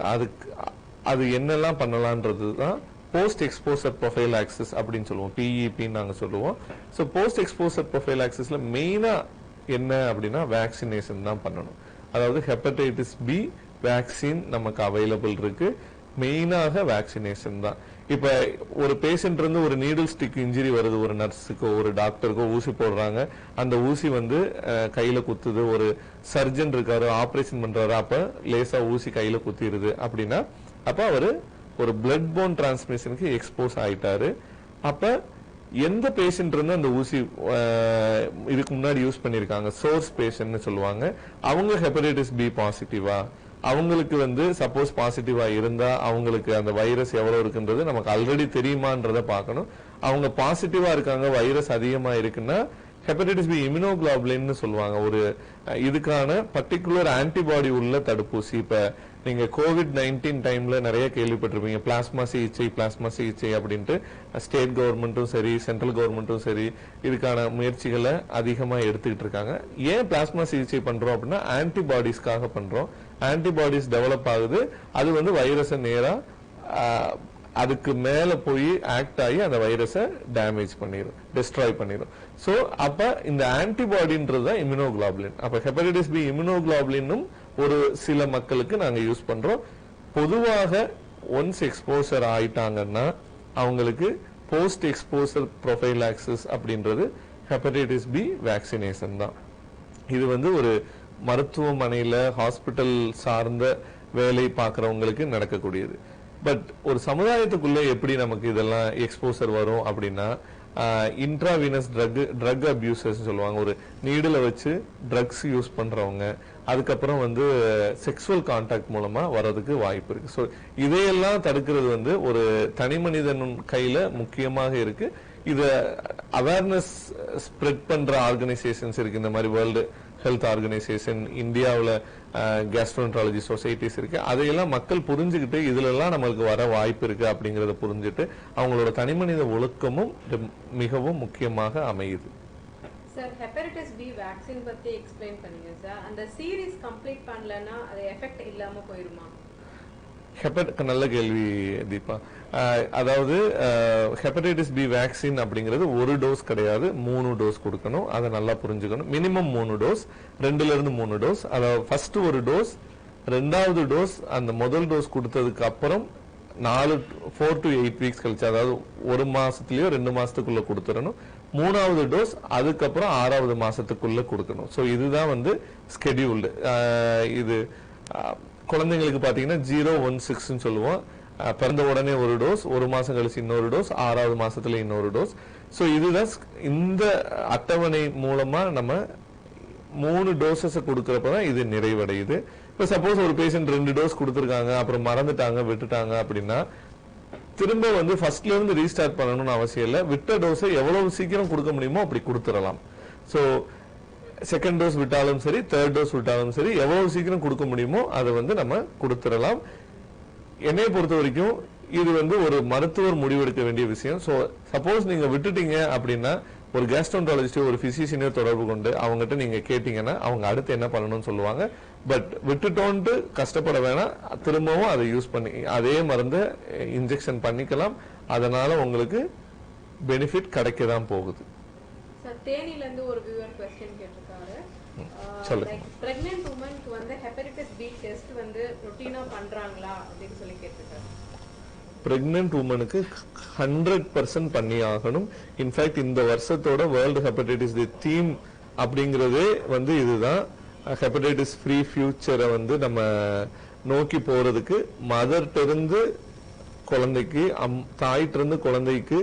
அது என்னெல்லாம் பண்ணலான்றது தான் போஸ்ட் எக்ஸ்போசர் ப்ரொஃபைல் ஆக்சஸ் அப்படின்னு சொல்லுவோம், பிஇபின்னு நாங்க சொல்லுவோம். ஸோ போஸ்ட் எக்ஸ்போசர் ப்ரொஃபைல் ஆக்சஸ்ல மெயினா என்ன அப்படின்னா வேக்சினேஷன் தான் பண்ணணும். அதாவது ஹெப்படைட்டிஸ் பி வேக்சின் நமக்கு அவைலபிள் இருக்கு. மெயினாக வேக்சினேஷன் தான். இப்ப ஒரு பேஷண்ட் இருந்து ஒரு நீடில் ஸ்டிக் இன்ஜுரி வருது, ஒரு நர்ஸுக்கோ ஒரு டாக்டருக்கோ ஊசி போடுறாங்க, அந்த ஊசி வந்து கையில குத்துது, ஒரு சர்ஜன் இருக்காரு ஆபரேஷன் பண்றாரு, அப்ப லேசா ஊசி கையில குத்திடுது அப்படின்னா அப்ப அவரு ஒரு பிளட் போன் டிரான்ஸ்மிஷனுக்கு எக்ஸ்போஸ் ஆயிட்டாரு. அப்ப எந்த பேஷண்ட் இருந்து அந்த ஊசி இதுக்கு முன்னாடி யூஸ் பண்ணிருக்காங்க, சோர்ஸ் பேஷண்ட் சொல்லுவாங்க, அவங்க ஹெப்படைட்டிஸ் பி பாசிட்டிவா, அவங்களுக்கு வந்து சப்போஸ் பாசிட்டிவா இருந்தா அவங்களுக்கு அந்த வைரஸ் எவ்வளவு இருக்குன்றது நமக்கு ஆல்ரெடி தெரியுமான்றத பார்க்கணும். அவங்க பாசிட்டிவா இருக்காங்க, வைரஸ் அதிகமா இருக்குன்னா ஹெப்படைட்டிஸ் பி இம்யூனோகுளோபுலின்னு சொல்லுவாங்க. ஒரு இதுக்கான பர்டிகுலர் ஆன்டிபாடி உள்ள தடுப்பூசி. இப்ப நீங்க COVID-19 டைம்ல நிறைய கேள்விப்பட்டிருப்பீங்க, பிளாஸ்மா சிகிச்சை அப்படின்ட்டு ஸ்டேட் கவர்மெண்ட்டும் சரி சென்ட்ரல் கவர்மெண்ட்டும் சரி இதுக்கான முயற்சிகளை அதிகமா எடுத்துக்கிட்டு இருக்காங்க. ஏன் பிளாஸ்மா சிகிச்சை பண்றோம் அப்படின்னா ஆன்டிபாடிஸ்க்காக பண்றோம். ஆன்டிபாடிஸ் டெவலப் ஆகுது, அது வந்து வைரஸை நேரா அதுக்கு மேல போய் ஆக்ட் ஆகி அந்த வைரஸை டேமேஜ் பண்ணிடும், டெஸ்ட்ராய் பண்ணிடும். சோ அப்ப இந்த ஆன்டிபாடின்றது தான் இம்யூனோகுளோபுலின். அப்ப ஹெப்படைட்டிஸ் பி இம்யூனோகுளோபுலினும் ஒரு சில மக்களுக்கு நாங்க யூஸ் பண்றோம். பொதுவாக ஒன்ஸ் எக்ஸ்போசர் ஆயிட்டாங்கன்னா அவங்களுக்கு போஸ்ட் எக்ஸ்போசர் ப்ரொஃபைலாக்சிஸ் அப்படின்றது ஹெப்படைட்டிஸ் பி வேக்சினேஷன் தான். இது வந்து ஒரு மருத்துவமனையில ஹாஸ்பிட்டல் சார்ந்த வேலை பார்க்கறவங்களுக்கு நடக்கக்கூடியது. பட் ஒரு சமுதாயத்துக்குள்ள எப்படி நமக்கு இதெல்லாம் எக்ஸ்போசர் வரும் அப்படின்னா இன்ட்ராவீனஸ் ட்ரக் அபியூசர்ஸ் சொல்லுவாங்க. ஒரு நீடில வச்சு ட்ரக்ஸ் யூஸ் பண்றவங்க, அதுக்கப்புறம் வந்து செக்ஸுவல் கான்டாக்ட் மூலமா வர்றதுக்கு வாய்ப்பு இருக்கு. ஸோ இதையெல்லாம் தடுக்கிறது வந்து ஒரு தனி மனிதன் கையில முக்கியமாக இருக்கு. இத அவேர்னஸ் ஸ்ப்ரெட் பண்ற ஆர்கனைசேஷன்ஸ் இருக்கு. இந்த மாதிரி வேர்ல்டு ஹெல்த் ஆர்கனைசேஷன், இந்தியாவில் கேஸ்ட்ரோஎன்ட்ராலஜி சொசைட்டிஸ் இருக்கு. அதையெல்லாம் மக்கள் புரிஞ்சுக்கிட்டு இதுல எல்லாம் நம்மளுக்கு வர வாய்ப்பு இருக்கு அப்படிங்கறத புரிஞ்சுட்டு அவங்களோட தனிமனித ஒழுக்கமும் மிகவும் முக்கியமாக அமையுது. சார், ஹெப்படைட்டிஸ் பி வேக்சின் பத்தி எக்ஸ்பிளைன் பண்ணீங்க சார். அந்த சீரிஸ் கம்ப்ளீட் பண்ணலனா அது எஃபெக்ட் இல்லாம போயிருமா? நல்ல கேள்வி தீபா. அதாவது ஹெப்படைட்டிஸ் பி வேக்சின் அப்படிங்கிறது ஒரு டோஸ் கிடையாது, 3 டோஸ் கொடுக்கணும். அதை நல்லா புரிஞ்சுக்கணும். மினிமம் 3 டோஸ், 2ல இருந்து 3 டோஸ். அதாவது ஃபர்ஸ்ட் ஒரு டோஸ், 2வது டோஸ் அந்த முதல் டோஸ் கொடுத்ததுக்கு அப்புறம் 4 to 8 வீக்ஸ் கழிச்சு, அதாவது 1 மாசத்துலயோ 2 மாசத்துக்குள்ள கொடுத்துடணும். 3வது டோஸ் அதுக்கப்புறம் 6வது மாசத்துக்குள்ள கொடுக்கணும். ஸோ இதுதான் வந்து ஸ்கெடியூல்டு. இது குழந்தைங்களுக்கு பாத்தீங்கன்னா 0-1-6 சொல்லுவோம். பிறந்த உடனே ஒரு டோஸ், 1 மாசம் கழிச்சு இன்னொரு டோஸ், 6வது மாசத்துல இன்னொரு டோஸ். சோ இதுதான் இந்த அட்டவணை மூலமா நம்ம 3 டோசஸ் கொடுக்கறப்பதான் இது நிறைவடையுது. இப்ப சப்போஸ் ஒரு பேஷண்ட் 2 டோஸ் கொடுத்திருக்காங்க, அப்புறம் மறந்துட்டாங்க, விட்டுட்டாங்க அப்படின்னா திரும்ப வந்து ஃபர்ஸ்ட்ல இருந்து ரீஸ்டார்ட் பண்ணணும்னு அவசியம் இல்லை. விட்ட டோஸை எவ்வளவு சீக்கிரம் கொடுக்க முடியுமோ அப்படி கொடுத்துடலாம். சோ செகண்ட் டோஸ் விட்டாலும் சரி, தேர்ட் டோஸ் விட்டாலும் சரி, எவ்வளவு சீக்கிரம் கொடுக்க முடியுமோ அதை வந்து நம்ம கொடுத்துடலாம். என்னைய பொறுத்த வரைக்கும் இது வந்து ஒரு மருத்துவர் முடிவெடுக்க வேண்டிய விஷயம். சோ சப்போஸ் நீங்க விட்டுட்டீங்க அப்படின்னா ஒரு கேஸ்ட்ரோஎன்ட்ராலஜிஸ்டோ ஒரு பிசிஷியனோ தொடர்பு கொண்டு அவங்ககிட்ட நீங்க கேட்டீங்கன்னா அவங்க அடுத்து என்ன பண்ணணும்னு சொல்லுவாங்க. பட் விட்டுட்டோன்ட்டு கஷ்டப்பட வேணாம், திரும்பவும் அதை யூஸ் பண்ணி அதே மருந்தை இன்ஜெக்ஷன் பண்ணிக்கலாம். அதனால உங்களுக்கு பெனிஃபிட் கிடைக்க தான் போகுது. சார், தேனில இருந்து ஒரு வியூவர் क्वेश्चन கேட்டிருக்காரு. பிரெக்னன்ட் உமனுக்கு வந்து ஹெப்படைட்டிஸ் பி டெஸ்ட் வந்து ருட்டீனா பண்றாங்களா அப்படின்னு சொல்லி கேட்டிருக்காரு. பிரெக்னன்ட் உமனுக்கு 100% பண்ணி ஆகணும். இன்ஃபேக்ட் இந்த வருஷத்தோட வேர்ல்டு ஹெப்படைட்டிஸ் டே தீம் அப்படிங்கறதே வந்து இதுதான். ஹெப்படைட்டிஸ் ஃப்ரீ ஃபியூச்சரை வந்து நம்ம நோக்கி போறதுக்கு மதர்ட்ட இருந்து குழந்தைக்கு, தாயிட்ட இருந்து குழந்தைக்கு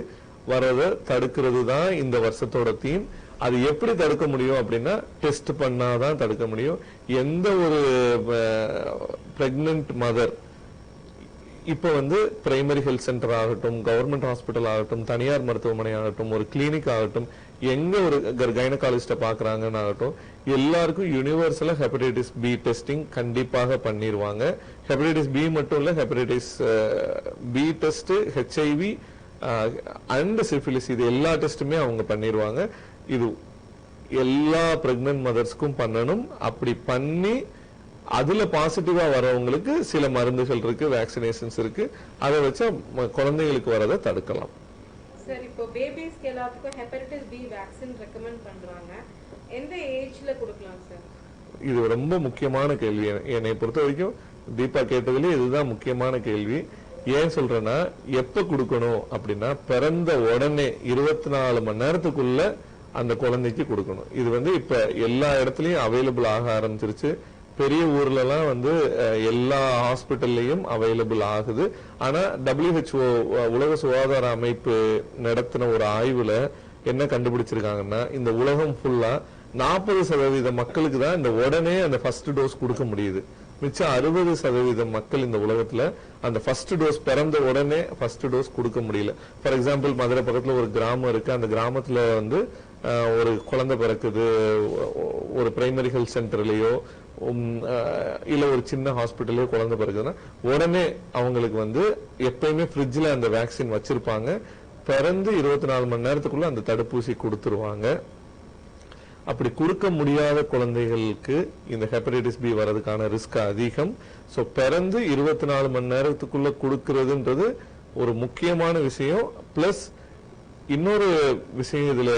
வரதை தடுக்கிறது தான் இந்த வருஷத்தோட தீம். அது எப்படி தடுக்க முடியும் அப்படின்னா டெஸ்ட் பண்ணாதான் தடுக்க முடியும். எந்த ஒரு பிரெக்னன்ட் மதர் இப்ப வந்து பிரைமரி ஹெல்த் சென்டர் ஆகட்டும், கவர்மெண்ட் ஹாஸ்பிட்டல் ஆகட்டும், தனியார் மருத்துவமனை ஆகட்டும், ஒரு கிளினிக் ஆகட்டும், எங்க ஒரு கைனகாலஜிஸ்ட பாக்குறாங்கன்னு ஆகட்டும், எல்லாருக்கும் யூனிவர்சலா ஹெப்படைட்டிஸ் பி டெஸ்டிங் கண்டிப்பாக பண்ணிடுவாங்க. ஹெப்படைட்டிஸ் பி மட்டும் இல்ல, hepatitis B test, HIV and syphilis, இது எல்லா டெஸ்ட்டுமே அவங்க பண்ணிடுவாங்க. இது எல்லா பிரெக்னன்ட் மதர்ஸ்க்கும் பண்ணணும். அப்படி பண்ணி அதுல பாசிட்டிவா வரவங்களுக்கு சில மருந்துகள் இருக்கு, வேக்சினேஷன்ஸ் இருக்கு. அதை வச்சு குழந்தைகளுக்கு வரதை தடுக்கலாம். சார், இப்போ பேபிஸ்க்கு எல்லாத்துக்கும் ஹெப்படைட்டிஸ் பி வேக்சின் ரெக்கமெண்ட் பண்றாங்க. எந்த ஏஜ்ல கொடுக்கலாம் சார்? இது ரொம்ப முக்கியமான கேள்வி. என்னை பொறுத்த வரைக்கும் தீபா கேட்டதுல இதுதான் முக்கியமான கேள்வி. ஏன் சொல்றேன்னா, எப்ப கொடுக்கணும் அப்படின்னா பிறந்த உடனே 24 மணி நேரத்துக்குள்ள அந்த குழந்தைக்கு கொடுக்கணும். இது வந்து இப்ப எல்லா இடத்துலயும் அவைலபிள் ஆக ஆரம்பிச்சிருச்சு. பெரிய ஊர்ல எல்லாம் வந்து எல்லா ஹாஸ்பிட்டல்லையும் அவைலபிள் ஆகுது. ஆனா WHO உலக சுகாதார அமைப்பு நடத்தின ஒரு ஆய்வுல என்ன கண்டுபிடிச்சிருக்காங்கன்னா, இந்த உலகம் ஃபுல்லா 40% மக்களுக்கு தான் இந்த உடனே அந்த ஃபர்ஸ்ட் டோஸ் கொடுக்க முடியுது. மிச்சம் 60% மக்கள் இந்த உலகத்துல அந்த ஃபர்ஸ்ட் டோஸ் பிறந்த உடனே ஃபர்ஸ்ட் டோஸ் கொடுக்க முடியல. ஃபார் எக்ஸாம்பிள் மதுரை பக்கத்துல ஒரு கிராமம் இருக்கு. அந்த கிராமத்துல வந்து ஒரு குழந்தை பிறக்குது ஒரு பிரைமரி ஹெல்த் சென்டர்லயோ இல்ல ஒரு சின்ன ஹாஸ்பிட்டலோ குழந்தை பிறகுதுன்னா உடனே அவங்களுக்கு வந்து எப்பயுமே ஃப்ரிட்ஜ்ல அந்த வேக்சின் வச்சிருப்பாங்க. பிறந்து 24 மணி நேரத்துக்குள்ள அந்த தடுப்பூசி கொடுத்துருவாங்க. அப்படி கொடுக்க முடியாத குழந்தைகளுக்கு இந்த ஹெப்படைட்டிஸ் பி வர்றதுக்கான ரிஸ்க் அதிகம். ஸோ பிறந்து 24 மணி நேரத்துக்குள்ள கொடுக்கறதுன்றது ஒரு முக்கியமான விஷயம். பிளஸ் இன்னொரு விஷயம் இதுல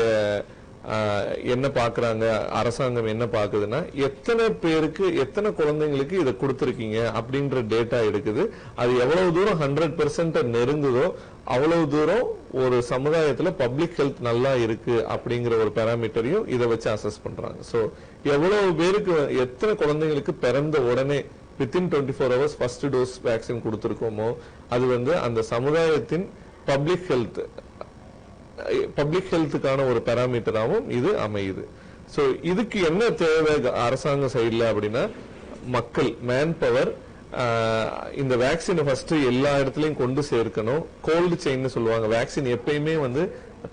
என்ன பாக்குறாங்க, அரசாங்கம் என்ன பாக்குதுன்னா எத்தனை பேருக்கு எத்தனை குழந்தைங்களுக்கு இதை கொடுத்துருக்கீங்க அப்படின்ற டேட்டா எடுக்குது. அது எவ்வளவு தூரம் 100% நெருங்குதோ அவ்வளவு தூரம் ஒரு சமுதாயத்துல பப்ளிக் ஹெல்த் நல்லா இருக்கு அப்படிங்கிற ஒரு பேராமீட்டரையும் இதை வச்சு அசஸ் பண்றாங்க. ஸோ எவ்வளவு பேருக்கு எத்தனை குழந்தைங்களுக்கு பிறந்த உடனே within 24 hours first dose vaccine கொடுத்துருக்கோமோ அது வந்து அந்த சமுதாயத்தின் பப்ளிக் ஹெல்த்துக்கான ஒரு பேராமீட்டராகவும் இது அமையுது. ஸோ இதுக்கு என்ன தேவை அரசாங்க சைட்ல அப்படின்னா மக்கள் மேன் பவர் இந்த வேக்சினை ஃபர்ஸ்ட் எல்லா இடத்துலயும் கொண்டு சேர்க்கணும். கோல்டு செயின் சொல்லுவாங்க. வேக்சின் எப்பயுமே வந்து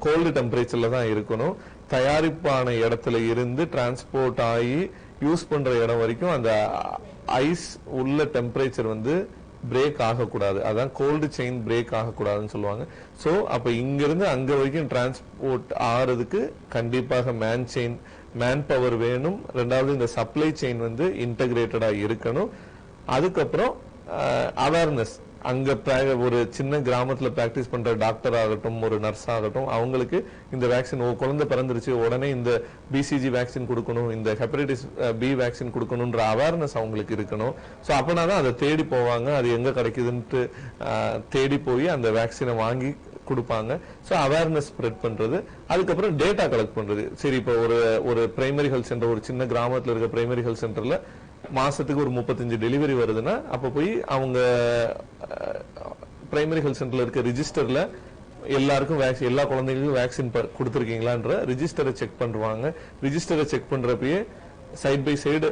கோல்டு டெம்பரேச்சர்ல தான் இருக்கணும். தயாரிப்பான இடத்துல இருந்து டிரான்ஸ்போர்ட் ஆகி யூஸ் பண்ற இடம் வரைக்கும் அந்த ஐஸ் உள்ள டெம்பரேச்சர் வந்து பிரேக் ஆகக்கூடாது. அதான் கோல்டு செயின் பிரேக் ஆகக்கூடாதுன்னு சொல்லுவாங்க. ஸோ அப்ப இங்கிருந்து அங்க வரைக்கும் டிரான்ஸ்போர்ட் ஆறதுக்கு கண்டிப்பாக மேன் பவர் வேணும். ரெண்டாவது இந்த சப்ளை செயின் வந்து இன்டகிரேட்டடா இருக்கணும். அதுக்கப்புறம் அவேர்னஸ், அங்க ஒரு சின்ன கிராமத்துல பிராக்டிஸ் பண்ற டாக்டர் ஆகட்டும் ஒரு நர்ஸ் ஆகட்டும் அவங்களுக்கு இந்த வேக்சின் குழந்தை பிறந்துருச்சு உடனே இந்த பிசிஜி வேக்சின் கொடுக்கணும், இந்த ஹெப்படைட்டிஸ் பி வேக்சின் கொடுக்கணும்ன்ற அவேர்னஸ் அவங்களுக்கு இருக்கணும். ஸோ அப்படின்னாதான் அதை தேடி போவாங்க. அது எங்க கிடைக்குதுன்ட்டு தேடி போய் அந்த வேக்சினை வாங்கி கொடுப்பாங்க. ஸோ அவேர்னஸ் ஸ்ப்ரெட் பண்றது, அதுக்கப்புறம் டேட்டா கலெக்ட் பண்றது. சரி, இப்போ ஒரு பிரைமரி ஹெல்த் சென்டர், ஒரு சின்ன கிராமத்துல இருக்க பிரைமரி ஹெல்த் சென்டர்ல மாசத்துக்கு ஒரு 35 டெலிவரி வருதுன்னா அப்ப போய் அவங்க பிரைமரி ஹெல்த் சென்டர்ல இருக்க ரிஜிஸ்டர்ல எல்லாருக்கும் எல்லா குழந்தைகளுக்கும் வேக்சின் கொடுத்துருக்கீங்களான்ற ரிஜிஸ்டரை செக் பண்ணுவாங்க. ரிஜிஸ்டரை செக் பண்றப்பயே சைட் பை சைடு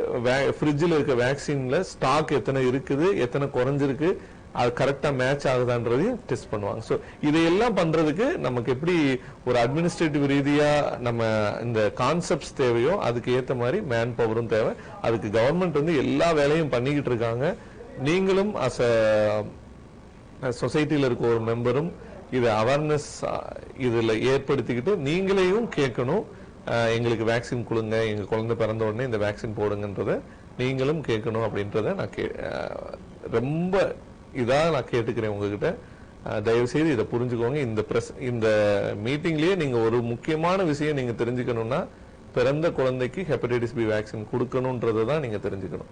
ஃப்ரிட்ஜில் இருக்க வேக்சின்ல ஸ்டாக் எத்தனை இருக்குது, எத்தனை குறைஞ்சிருக்கு, அது கரெக்டா மேட்ச் ஆகுதான்றதையும் டெஸ்ட் பண்ணுவாங்க. ஸோ இதையெல்லாம் பண்றதுக்கு நமக்கு எப்படி ஒரு அட்மினிஸ்ட்ரேட்டிவ் ரீதியா நம்ம இந்த கான்செப்ட்ஸ் தேவையோ அதுக்கு ஏற்ற மாதிரி மேன் பவரும் தேவை. அதுக்கு கவர்மெண்ட் வந்து எல்லா வேலையும் பண்ணிக்கிட்டு இருக்காங்க. நீங்களும் அஸ் சொசைட்டில இருக்க ஒரு மெம்பரும் இதை அவேர்னஸ் இதுல ஏற்படுத்திக்கிட்டு நீங்களையும் கேட்கணும். எங்களுக்கு வேக்சின் கொடுங்க, எங்க குழந்தை பிறந்த உடனே இந்த வேக்சின் போடுங்கன்றத நீங்களும் கேட்கணும் அப்படின்றத நான் ரொம்ப நான் கேட்டுக்கிறேன் உங்ககிட்ட. தயவு செய்து இதை புரிஞ்சுக்கோங்க. இந்த மீட்டிங்லயே நீங்க ஒரு முக்கியமான விஷயம் நீங்க தெரிஞ்சுக்கணும்னா பிறந்த குழந்தைக்கு ஹெப்படைட்டிஸ் பி வேக்சின் கொடுக்கணும்ன்றதை தான் நீங்க தெரிஞ்சுக்கணும்.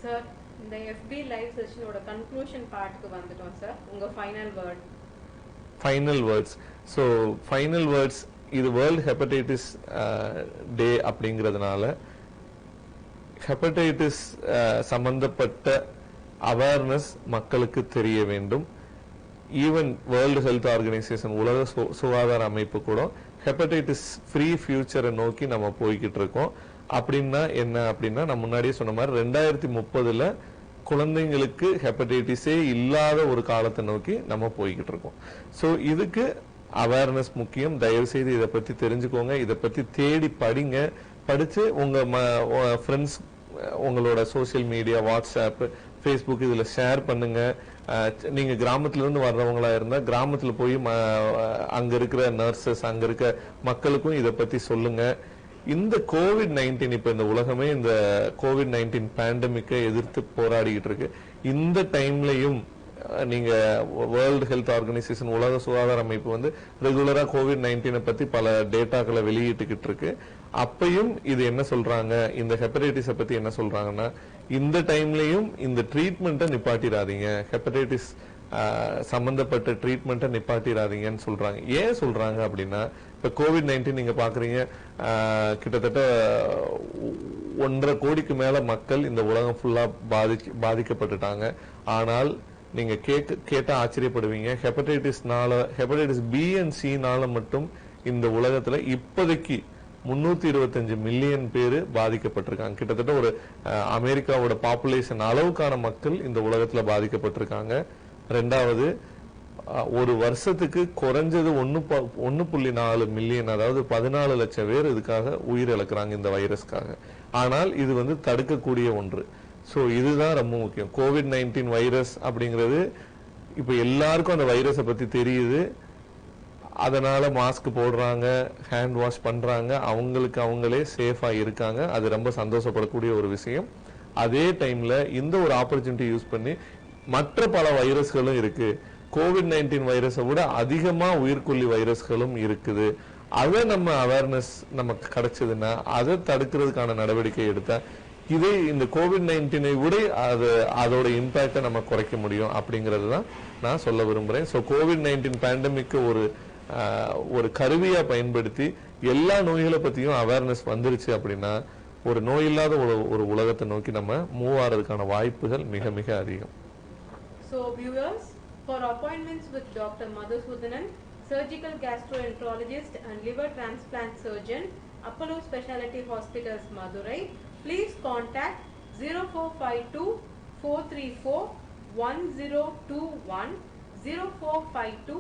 சார், இந்த FB லைவ் செஷனோட கன்க்ளூஷன் பார்ட்க்கு வந்துட்டோம் சார். உங்க final words. So final words, இது வேர்ல்ட் ஹெப்படைட்டிஸ் டே அப்படிங்கிறதுனால ஹெப்படைட்டிஸ் சம்பந்தப்பட்ட அவேர்னஸ் மக்களுக்கு தெரிய வேண்டும். ஈவன் வேர்ல்டு ஹெல்த் ஆர்கனைசேஷன், உலக சுகாதார அமைப்பு கூட ஹெப்படைட்டிஸ் ஃப்ரீ ஃபியூச்சரை நோக்கி நம்ம போய்கிட்டு இருக்கோம். அப்படின்னா என்ன அப்படின்னா, நான் முன்னாடியே சொன்ன மாதிரி 2030 குழந்தைங்களுக்கு ஹெப்படைட்டிஸே இல்லாத ஒரு காலத்தை நோக்கி நம்ம போய்கிட்டு இருக்கோம். ஸோ இதுக்கு அவேர்னஸ் முக்கியம். தயவு செய்து இதை பத்தி தெரிஞ்சுக்கோங்க, இதை பத்தி தேடி படிங்க. படிச்சு உங்க ஃப்ரெண்ட்ஸ், உங்களோட சோசியல் மீடியா, வாட்ஸ்அப், ஃபேஸ்புக் இதுல ஷேர் பண்ணுங்க. நீங்க கிராமத்துல இருந்து வர்றவங்களா இருந்தா கிராமத்துல போய் அங்க இருக்கிற நர்சஸ், அங்க இருக்க மக்களுக்கும் இதை பத்தி சொல்லுங்க. இந்த COVID-19, இப்ப இந்த உலகமே இந்த COVID-19 பேண்டமிக்கை எதிர்த்து போராடிக்கிட்டு இருக்கு. இந்த டைம்லயும் நீங்க வேர்ல்டு ஹெல்த் ஆர்கனைசேஷன், உலக சுகாதார அமைப்பு வந்து ரெகுலரா COVID-19 பத்தி பல டேட்டாக்களை வெளியிட்டுக்கிட்டு இருக்கு. அப்பயும் இது என்ன சொல்றாங்க, இந்த ஹெப்படைட்டிஸை பத்தி என்ன சொல்றாங்கன்னா, இந்த டைம்லயும் இந்த ட்ரீட்மெண்ட்டை நிப்பாட்டிடாதீங்க, ஹெப்படைட்டிஸ் சம்பந்தப்பட்ட ட்ரீட்மெண்ட்டை நிப்பாட்டிடாதீங்கன்னு சொல்றாங்க. ஏன் சொல்றாங்க அப்படின்னா, இப்ப COVID-19 நீங்க பாக்குறீங்க, கிட்டத்தட்ட 1.5 கோடிக்கு மேல மக்கள் இந்த உலகம் ஃபுல்லா பாதிக்கப்பட்டுட்டாங்க. ஆனால் நீங்க கேட்டா ஆச்சரியப்படுவீங்க, ஹெப்படைட்டிஸ் பி அண்ட் சினால மட்டும் இந்த உலகத்துல இப்போதைக்கு 325 மில்லியன் பேரு பாதிக்கப்பட்டிருக்காங்க. கிட்டத்தட்ட ஒரு அமெரிக்காவோட பாப்புலேஷன் அளவுக்கான மக்கள் இந்த உலகத்துல பாதிக்கப்பட்டிருக்காங்க. ரெண்டாவது, ஒரு வருஷத்துக்கு குறைஞ்சது 1.4 மில்லியன், அதாவது 14 லட்சம் பேர் இதுக்காக உயிரிழக்கிறாங்க இந்த வைரஸ்க்காக. ஆனால் இது வந்து தடுக்கக்கூடிய ஒன்று. ஸோ இதுதான் ரொம்ப முக்கியம். COVID-19 வைரஸ் அப்படிங்கிறது இப்போ எல்லாருக்கும் அந்த வைரஸை பத்தி தெரியுது. அதனால மாஸ்க் போடுறாங்க, ஹேண்ட் வாஷ் பண்றாங்க, அவங்களுக்கு அவங்களே சேஃபா இருக்காங்க. அது ரொம்ப சந்தோஷப்படக்கூடிய ஒரு விஷயம். அதே டைம்ல இந்த ஒரு ஆப்பர்ச்சுனிட்டி யூஸ் பண்ணி மற்ற பல வைரஸ்களும் இருக்கு. COVID-19 வைரஸை விட அதிகமா உயிர்கொல்லி வைரஸ்களும் இருக்குது. அதை நம்ம அவேர்னஸ் நமக்கு கிடைச்சதுன்னா அதை தடுக்கிறதுக்கான நடவடிக்கை எடுத்தா இதை இந்த COVID-19 விட அதோட இம்பாக்டை நம்ம குறைக்க முடியும் அப்படிங்கிறது தான் நான் சொல்ல விரும்புறேன். ஸோ COVID-19 பேண்டமிக்கு ஒரு கருவியா பயன்படுத்தி எல்லா நோய்களை பத்தியும் அவேர்னஸ் வந்துருச்சு அப்படின்னா ஒரு நோய் இல்லாத ஒரு உலகத்தை நோக்கி நம்ம மூவ் ஆறதுக்கான வாய்ப்புகள் மிக மிக அதிகம். So viewers, for appointments with Dr. Madhusudanan, surgical gastroenterologist and liver transplant surgeon, Apollo Specialty Hospitals, Madurai, please contact 0452 434 1021 0452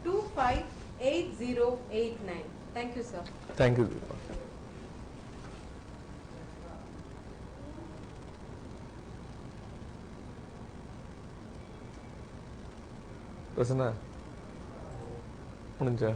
258089. Thank you, sir. Thank you. Prasanna முடிஞ்சா